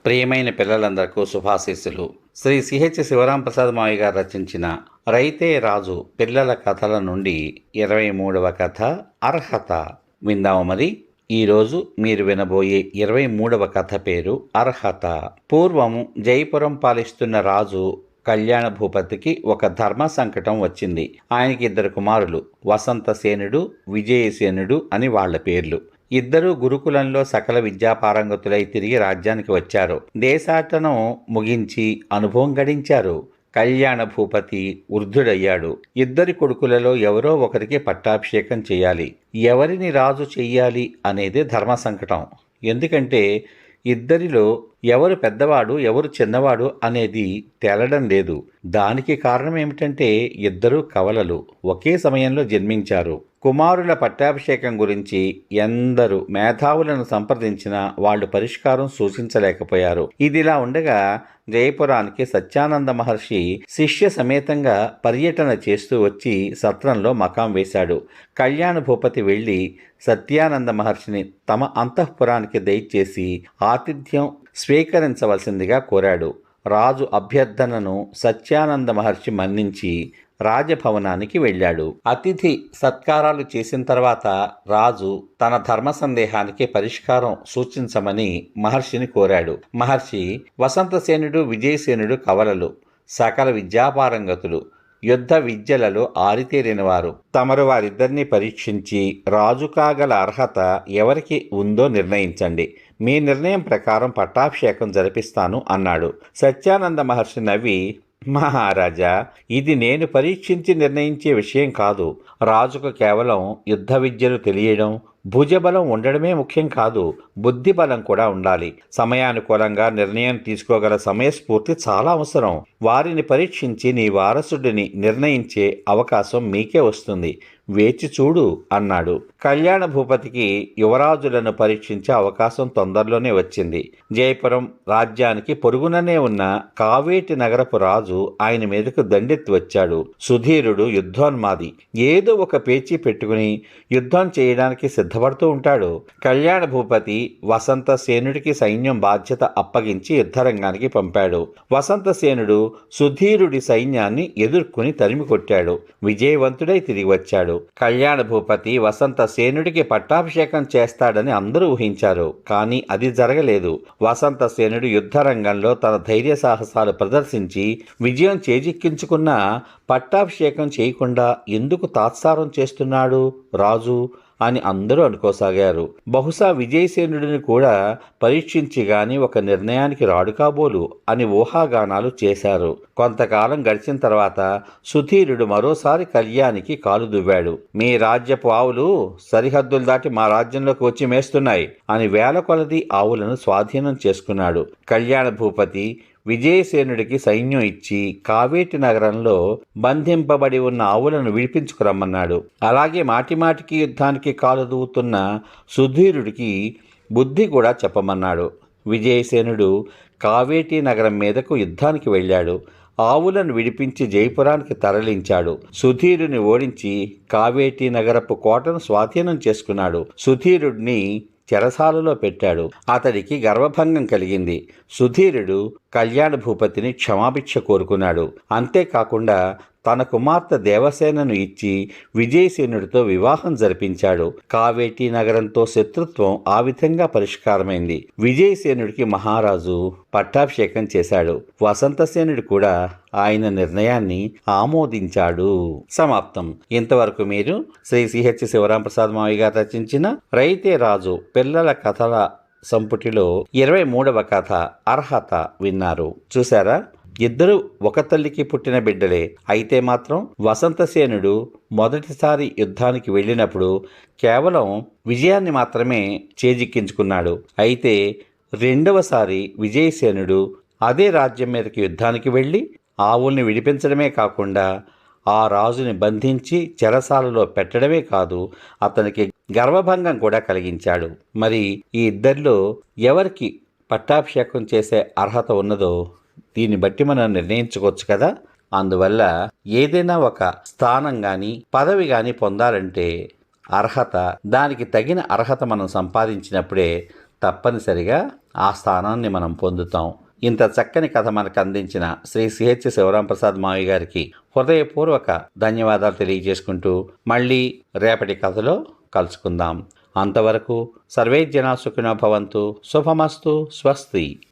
ప్రియమైన పిల్లలందరికీ శుభాశీస్సులు. శ్రీ సిహెచ్ శివరాంప్రసాద్ మావయ్య గారు రచించిన రైతే రాజు పిల్లల కథల నుండి 23వ కథ అర్హత విందాము. మరి ఈరోజు మీరు వినబోయే 23వ కథ పేరు అర్హత. పూర్వం జైపురం పాలిస్తున్న రాజు కళ్యాణ భూపతికి ఒక ధర్మ సంకటం వచ్చింది. ఆయనకి 2 కుమారులు, వసంతసేనుడు, విజయసేనుడు అని వాళ్ల పేర్లు. ఇద్దరూ గురుకులంలో సకల విద్యాపారంగతులై తిరిగి రాజ్యానికి వచ్చారు. దేశాటనం ముగించి అనుభవం గడించారు. కళ్యాణ భూపతి వృద్ధుడయ్యాడు. 2 కొడుకులలో ఎవరో ఒకరికి పట్టాభిషేకం చేయాలి. ఎవరిని రాజు చెయ్యాలి అనేది ధర్మ సంకటం. ఎందుకంటే ఇద్దరిలో ఎవరు పెద్దవాడు ఎవరు చిన్నవాడు అనేది తేలడం లేదు. దానికి కారణం ఏమిటంటే 2 కవలలు ఒకే సమయంలో జన్మించారు. కుమారుల పట్టాభిషేకం గురించి ఎందరు మేధావులను సంప్రదించినా వాళ్ళు పరిష్కారం సూచించలేకపోయారు. ఇదిలా ఉండగా జయపురానికి సత్యానంద మహర్షి శిష్య సమేతంగా పర్యటన చేస్తూ వచ్చి సత్రంలో మకాం వేశాడు. కళ్యాణ భూపతి వెళ్ళి సత్యానంద మహర్షిని తమ అంతఃపురానికి దయచేసి ఆతిథ్యం స్వీకరించవలసిందిగా కోరాడు. రాజు అభ్యర్థనను సత్యానంద మహర్షి మన్నించి రాజభవనానికి వెళ్ళాడు. అతిథి సత్కారాలు చేసిన తర్వాత రాజు తన ధర్మ సందేహానికి పరిష్కారం సూచించమని మహర్షిని కోరాడు. మహర్షి వసంతసేనుడు విజయసేనుడు కవలలు, సకల విద్యాపారంగతులు, యుద్ధ విద్యలలో ఆరితేరినవారు. తమరు వారిద్దరినీ పరీక్షించి రాజు కాగల అర్హత ఎవరికి ఉందో నిర్ణయించండి. మీ నిర్ణయం ప్రకారం పట్టాభిషేకం జరిపిస్తాను అన్నాడు. సత్యానంద మహర్షి నవ్వి, మహారాజా, ఇది నేను పరీక్షించి నిర్ణయించే విషయం కాదు. రాజుకు కేవలం యుద్ధ విద్యలు తెలియడం, భుజబలం ఉండడమే ముఖ్యం కాదు, బుద్ధి బలం కూడా ఉండాలి. సమయానుకూలంగా నిర్ణయం తీసుకోగల సమయస్ఫూర్తి చాలా అవసరం. వారిని పరీక్షించి నీ వారసుడిని నిర్ణయించే అవకాశం మీకే వస్తుంది. వేచి చూడు అన్నాడు. కళ్యాణ భూపతికి యువరాజులను పరీక్షించే అవకాశం తొందరలోనే వచ్చింది. జయపురం రాజ్యానికి పొరుగుననే ఉన్న కావేటి నగరపు రాజు ఆయన మీదకు దండెత్తి వచ్చాడు. సుధీరుడు యుద్ధోన్మాది. ఏదో ఒక పేచీ పెట్టుకుని యుద్ధం చేయడానికి సిద్ధపడుతూ ఉంటాడు. కళ్యాణ భూపతి వసంతసేనుడికి సైన్యం బాధ్యత అప్పగించి యుద్ధరంగానికి పంపాడు. వసంతసేనుడు సుధీరుడి సైన్యాన్ని ఎదుర్కొని తరిమి కొట్టాడు. విజయవంతుడై తిరిగి వచ్చాడు. కళ్యాణ భూపతి వసంతసేనుడికి పట్టాభిషేకం చేస్తాడని అందరూ ఊహించారు. కానీ అది జరగలేదు. వసంతసేనుడు యుద్ధరంగంలో తన ధైర్య సాహసాలు ప్రదర్శించి విజయం చేజిక్కించుకున్న పట్టాభిషేకం చేయకుండా ఎందుకు తాత్సారం చేస్తున్నాడు రాజు అని అందరూ అనుకోసాగారు. బహుశా విజయసేనుడిని కూడా పరీక్షించి గాని ఒక నిర్ణయానికి రాడు కాబోలు అని ఊహాగానాలు చేశారు. కొంతకాలం గడిచిన తర్వాత సుధీరుడు మరోసారి కళ్యాణికి కాలు దువ్వాడు. మీ రాజ్యపు ఆవులు సరిహద్దులు దాటి మా రాజ్యంలోకి వచ్చి మేస్తున్నాయి అని వేల కొలది ఆవులను స్వాధీనం చేసుకున్నాడు. కళ్యాణ భూపతి విజయసేనుడికి సైన్యం ఇచ్చి కావేటి నగరంలో బంధింపబడి ఉన్న ఆవులను విడిపించుకురమ్మన్నాడు. అలాగే మాటిమాటికి యుద్ధానికి కాలు దూవుతున్న సుధీరుడికి బుద్ధి కూడా చెప్పమన్నాడు. విజయసేనుడు కావేటి నగరం మీదకు యుద్ధానికి వెళ్ళాడు. ఆవులను విడిపించి జయపురానికి తరలించాడు. సుధీరుని ఓడించి కావేటి నగరపు కోటను స్వాధీనం చేసుకున్నాడు. సుధీరుడిని చెరసాలలో పెట్టాడు. అతడికి గర్వభంగం కలిగింది. సుధీరుడు కళ్యాణ భూపతిని క్షమాభిక్ష కోరుకున్నాడు. అంతేకాకుండా తన కుమార్తె దేవసేనను ఇచ్చి విజయసేనుడితో వివాహం జరిపించాడు. కావేటి నగరంతో శత్రుత్వం ఆ విధంగా పరిష్కారమైంది. విజయసేనుడికి మహారాజు పట్టాభిషేకం చేశాడు. వసంతసేనుడు కూడా ఆయన నిర్ణయాన్ని ఆమోదించాడు. సమాప్తం. ఇంతవరకు మీరు శ్రీ సిహెచ్ శివరాంప్రసాద్ మావయ్య గారు రచించిన రైతే రాజు పిల్లల కథల సంపుటిలో 23వ కథ అర్హత విన్నారు. చూసారా? 2 ఒక తల్లికి పుట్టిన బిడ్డలే. అయితే మాత్రం వసంతసేనుడు మొదటిసారి యుద్ధానికి వెళ్ళినప్పుడు కేవలం విజయాన్ని మాత్రమే చేజిక్కించుకున్నాడు. అయితే రెండవసారి విజయసేనుడు అదే రాజ్యం మీదకి యుద్ధానికి వెళ్ళి ఆవుల్ని విడిపించడమే కాకుండా ఆ రాజుని బంధించి చెరసాలలో పెట్టడమే కాదు, అతనికి గర్వభంగం కూడా కలిగించాడు. మరి ఈ ఇద్దరిలో ఎవరికి పట్టాభిషేకం చేసే అర్హత ఉన్నదో దీన్ని బట్టి మనం నిర్ణయించుకోవచ్చు కదా. అందువల్ల ఏదైనా ఒక స్థానం కానీ పదవి కానీ పొందాలంటే దానికి తగిన అర్హత మనం సంపాదించినప్పుడే తప్పనిసరిగా ఆ స్థానాన్ని మనం పొందుతాం. ఇంత చక్కని కథ మనకు అందించిన శ్రీ సిహెచ్ శివరాంప్రసాద్ మావయ్య గారికి హృదయపూర్వక ధన్యవాదాలు తెలియజేసుకుంటూ మళ్ళీ రేపటి కథలో కలుసుకుందాం. అంతవరకు సర్వే జనా సుఖినో భవంతు. శుభమస్తు. స్వస్తి.